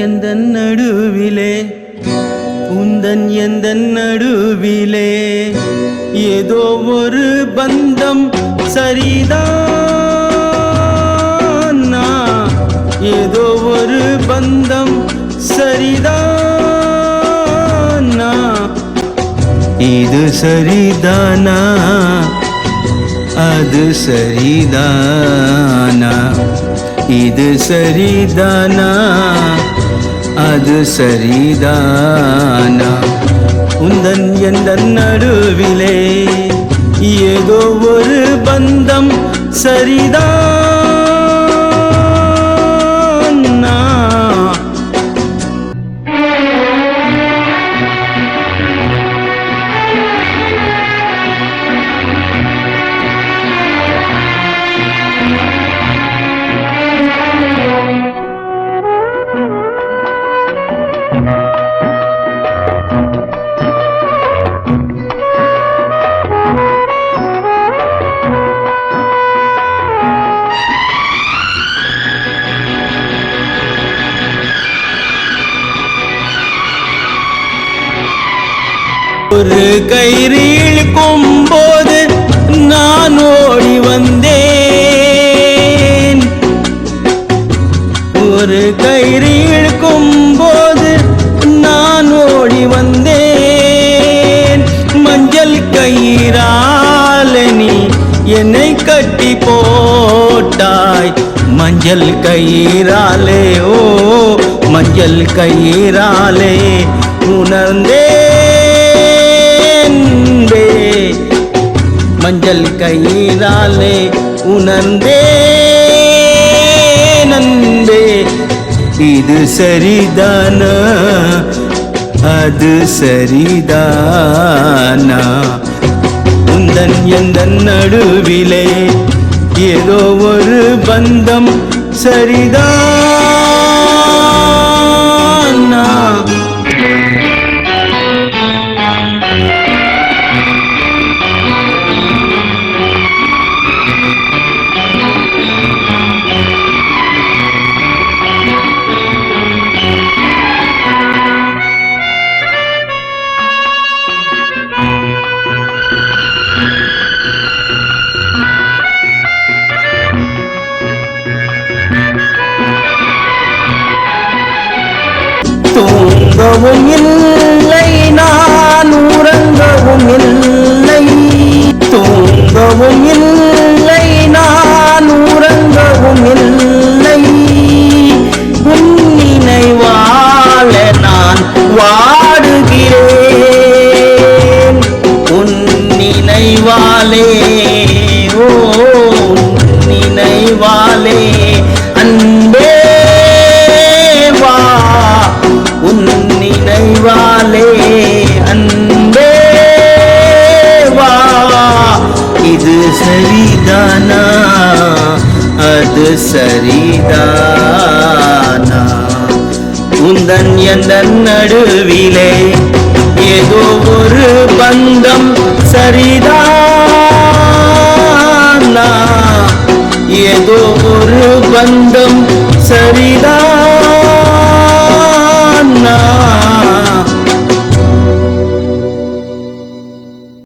எந்தன் நடுவிலே உந்தன் எந்தன் நடுவிலே ஏதோ ஒரு பந்தம் சரிதானா? ஏதோ ஒரு பந்தம் சரிதானா? இது சரிதானா? அது சரிதானா? இது சரிதானா? அது சரிதானா? உந்தன் எந்தன் நடுவிலே ஏதோ ஒரு பந்தம் சரிதானா? ஒரு கயிறு இழுக்கும் போது நான் ஓடி வந்தேன். ஒரு கயிறு இழுக்கும் போது நான் ஓடி வந்தேன். மஞ்சள் கயிறால நீ என்னை கட்டி போட்டாய். மஞ்சள் கயிறாலே ஓ மஞ்சள் கயிறாலே உணர்ந்தே மஞ்சள் கயிறாலே உணர்ந்தே நந்தே. இது சரிதானா? அது சரிதானா? உந்தன் எந்தன் நடுவிலே ஏதோ ஒரு பந்தம் சரிதானா? தூங்கவும் இல்லை நான் உறங்கவும் இல்லை. தூங்கவும் இல்லை நான் உறங்கவும் இல்லை. உன் நினைவாழ நான் வாடுகிறேன். உன் நினைவாலே ஓ நினைவாலே அன்பே உன் நினைவாலே அன்பே வா. இது சரிதானா? அது சரிதானா? உந்தன் எந்தன் நடுவிலே ஏதோ ஒரு பந்தம் சரிதானா? ஏதோ ஒரு பந்தம் சரிதானா?